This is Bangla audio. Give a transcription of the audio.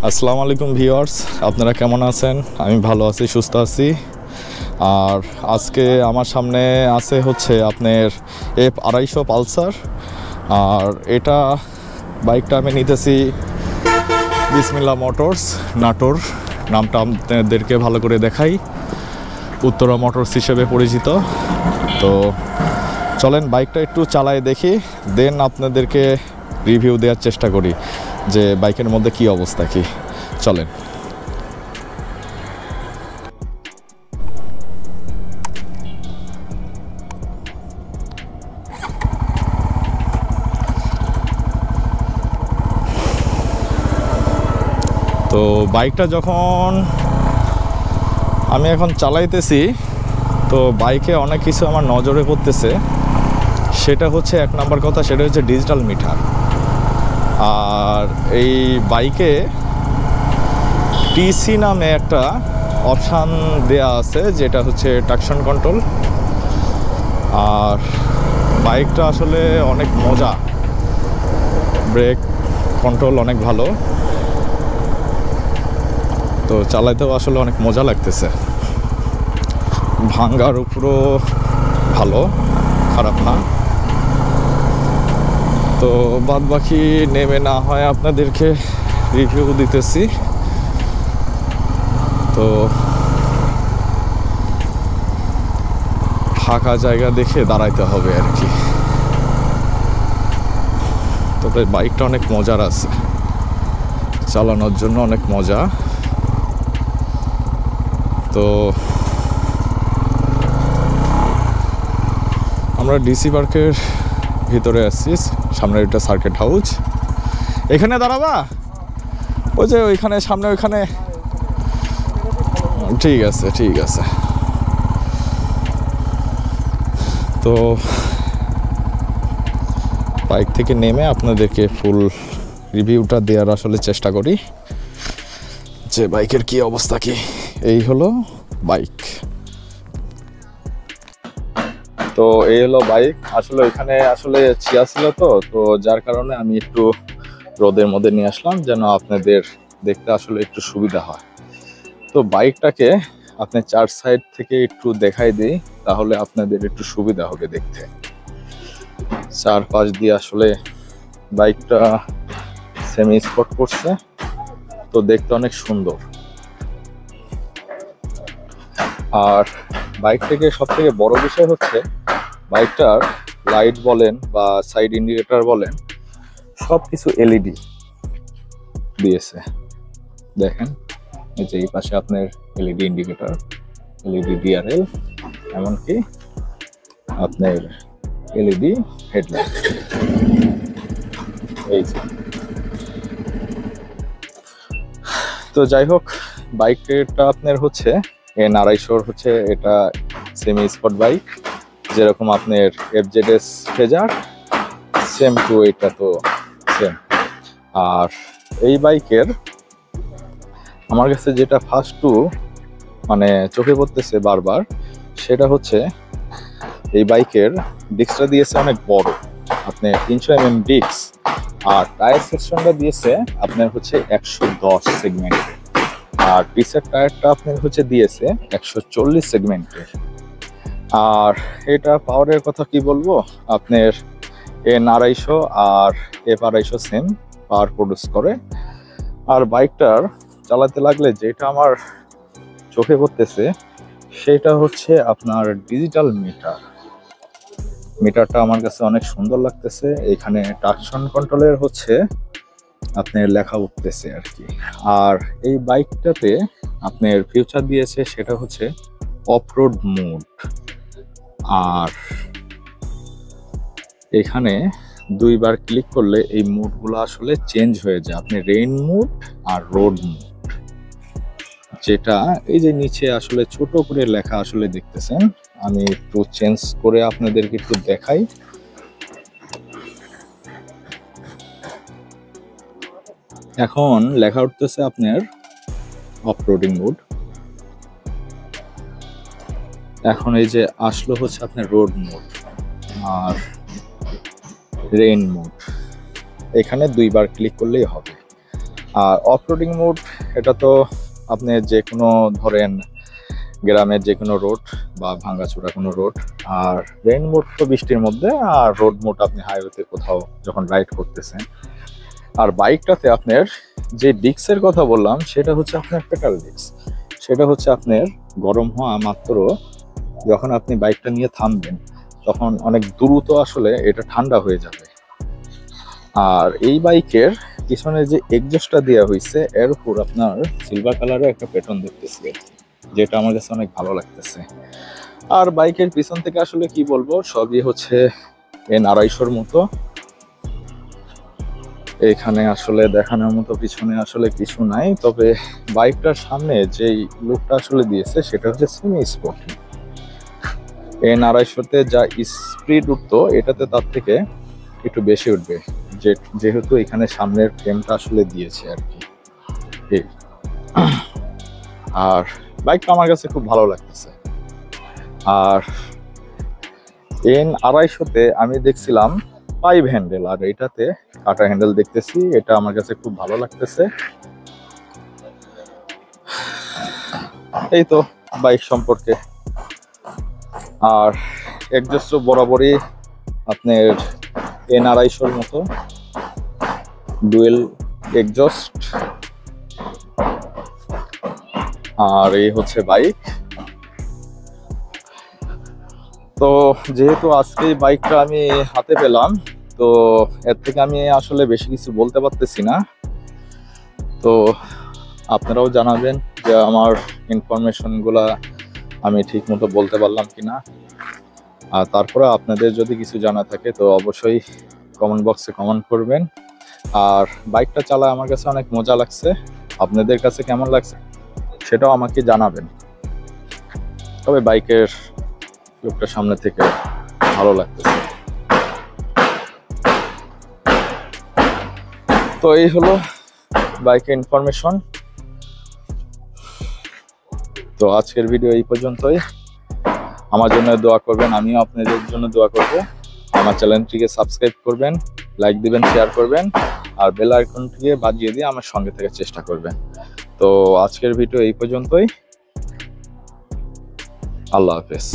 আসসালামু আলাইকুম ভিউয়ার্স, আপনারা কেমন আছেন? আমি ভালো আছি, সুস্থ আছি। আর আজকে আমার সামনে আছে হচ্ছে আপনার F250 পালসার। আর এটা বাইকটা আমি নিতেছি বিসমিল্লাহ মোটরস, নাটোর। নামটা আপনাদেরকে ভালো করে দেখাই, উত্তরা মোটরস হিসেবে পরিচিত। তো চলেন বাইকটা একটু চালায় দেখি, দেন আপনাদেরকে রিভিউ দেওয়ার চেষ্টা করি যে বাইকের মধ্যে কি অবস্থা কি। চলেন। তো বাইকটা যখন আমি এখন চালাইতেছি, তো বাইকে অনেক কিছু আমার নজরে পড়তেছে। সেটা হচ্ছে এক নাম্বার কথা, সেটা হচ্ছে ডিজিটাল মিটার। আর এই বাইকে টিসি নামে একটা অপশান দেয়া আছে, যেটা হচ্ছে ট্রাকশন কন্ট্রোল। আর বাইকটা আসলে অনেক মজা, ব্রেক কন্ট্রোল অনেক ভালো, তো চালাইতেও আসলে অনেক মজা লাগতেছে। ভাঙ্গার উপরও ভালো, খারাপ না। তো বাদ বাকি নেমে না হয় আপনাদেরকে রিভিউ দিতেছি। তো ফাঁকা জায়গা দেখে দাঁড়াইতে হবে আর কি। তবে বাইকটা অনেক মজার আছে, চালানোর জন্য অনেক মজা। তো আমরা ডিসি পার্কের ভিতরে আসছি, সামনে একটা সার্কিট হাউস। এখানে দাঁড়াবা, ওই যে ওইখানে সামনে, ওইখানে। ঠিক আছে ঠিক আছে। তো বাইক থেকে নেমে আপনাদেরকে ফুল রিভিউটা দেওয়ার আসলে চেষ্টা করি যে বাইকের কি অবস্থা কি। এই হলো বাইক। তো এই হলো বাইক। আসলে ওইখানে আসলে ছিয়া ছিল, তো যার কারণে আমি একটু রোদের মধ্যে নিয়ে আসলাম, যেন আপনাদের দেখতে আসলে একটু সুবিধা হয়। তো বাইকটাকে আপনি চার সাইড থেকে একটু দেখাই দিই, তাহলে আপনাদের একটু সুবিধা হবে দেখতে। চার পাশ দিয়ে আসলে বাইকটা সেমি স্পট করছে, তো দেখতে অনেক সুন্দর। আর বাইক থেকে সব থেকে বড় বিষয় হচ্ছে বাইকটার লাইট বলেন বা সাইড ইন্ডিকেটর বলেন, সব কিছু এলইডি দিয়েছে। দেখেন, এই যে এই পাশে আপনার এলইডি ইন্ডিকেটর, এলইডি ডিআরএল, এমনকি আপনার এলইডি হেডলাইট। এই যে, তো যাই হোক, বাইকটা আপনার হচ্ছে N250 হচ্ছে, এটা সেমি স্পট বাইক। যেরকম আপনার FZS ফেজার, সেম টু এটা তো সেম। আর এই বাইকের আমার কাছে যেটা ফার্স্ট টু মানে চোখে পড়তেছে বারবার, সেটা হচ্ছে এই বাইকের ডিস্কটা দিয়েছে অনেক বড়, আপনার 300 mm ডিস্ক। আর টায়ার সেকশনটা দিয়েছে আপনার হচ্ছে 110 সেগমেন্টের। আর পিসের টায়ারটা আপনার হচ্ছে দিয়েছে 140 সেগমেন্টের। আর এটা পাওয়ারের কথা কি বলবো, আপনার N250 আর F250 সেম পাওয়ার প্রডিউস করে। আর বাইকটার চালাতে লাগলে যেটা আমার চোখে পড়তেছে, সেটা হচ্ছে আপনার ডিজিটাল মিটার। মিটারটা আমার কাছে অনেক সুন্দর লাগতেছে। এখানে ট্রাকশন কন্ট্রোলের হচ্ছে আপনার লেখা উঠতেছে আর কি। আর এই বাইকটাতে আপনার ফিউচার দিয়েছে, সেটা হচ্ছে অফরোড মোড। আর এখানে দুইবার ক্লিক করলে এই মোডগুলো আসলে চেঞ্জ হয়ে যায়, আপনি রেইন মোড আর রোড মোড। যেটা এই যে নিচে আসলে ছোট করে লেখা আসলে দেখতেছেন, আমি একটু চেঞ্জ করে আপনাদেরকে একটু দেখাই। এখন লেখা উঠতেছে আপনার অফরোডিং মোড। এখন এই যে আসলো হচ্ছে আপনার রোড মোড আর রেইন মোড। এখানে দুইবার ক্লিক করলেই হবে। আর অফরোডিং মোড এটা তো আপনি যে কোনো ধরেন গ্রামের যে কোনো রোড বা ভাঙাচোরা কোনো রোড, আর রেইন মোড তো বৃষ্টির মধ্যে, আর রোড মোড আপনি হাইওয়েতে কোথাও যখন রাইড করতেছেন। আর বাইকটাতে আপনার যে ডিস্কের কথা বললাম সেটা হচ্ছে আপনার পেডাল ডিস্ক। সেটা হচ্ছে আপনার গরম হওয়া মাত্র যখন আপনি বাইকটা নিয়ে থামবেন তখন অনেক দ্রুত আসলে এটা ঠান্ডা হয়ে যাবে। আর এই বাইকের পিছনে যে এক্সজস্টটা দেওয়া হয়েছে এর উপর আপনার সিলভার কালারের একটা প্যাটার্ন দেখতেছি, যেটা আমার কাছে অনেক ভালো লাগতেছে। আর বাইকের পিছন থেকে আসলে কি বলবো, সবই হচ্ছে N250 মতো। এখানে আসলে দেখানোর মতো পিছনে আসলে কিছু নাই, তবে বাইকটার সামনে যেই লুকটা আসলে দিয়েছে সেটা হচ্ছে সেমি স্পোর্টি। N250-তে যা স্পিড উঠতো এটাতে তার থেকে একটু বেশি উঠবে, যেহেতু এখানে সামনের ফ্রেমটা আসলে দিয়েছে আর কি। আর বাইকটা আমার কাছে খুব ভালো লাগতেছে। আর N250-তে আমি দেখছিলাম 5 হ্যান্ডেল, আর এটাতে কাটা হ্যান্ডেল দেখতেছি। এটা আমার কাছে খুব ভালো লাগতেছে। এই তো বাইক সম্পর্কে। আর এক্সজস্ট বরাবরই আপনার N250-র মতো ডুয়েল এক্সজস্ট। আর এই হচ্ছে বাইক। তো যেহেতু আজকে বাইকটা আমি হাতে পেলাম, তো এর থেকে আমি আসলে বেশি কিছু বলতে পারতেছি না। তো আপনারাও জানাবেন যে আমার ইনফরমেশনগুলা আমি ঠিক মতো বলতে পারলাম কিনা। আর তারপরে আপনাদের যদি কিছু জানা থাকে তো অবশ্যই কমেন্ট বক্সে কমেন্ট করবেন। আর বাইকটা চালায় আমার কাছে অনেক মজা লাগছে, আপনাদের কাছে কেমন লাগছে সেটাও আমাকে জানাবেন। তবে বাইকের লুকটা সামনে থেকে ভালো লাগতেছে। তো এই হলো বাইকের ইনফরমেশন। তো আজকের ভিডিও এই পর্যন্তই। আমার জন্য দোয়া করবেন, আমিও আপনাদের জন্য দোয়া করব। আমার চ্যানেলটিকে সাবস্ক্রাইব করবেন, লাইক দিবেন, শেয়ার করবেন, আর বেল আইকনটিকে বাজিয়ে দিয়ে আমার সঙ্গে থাকার চেষ্টা করবেন। তো আজকের ভিডিও এই পর্যন্তই। আল্লাহ হাফেজ।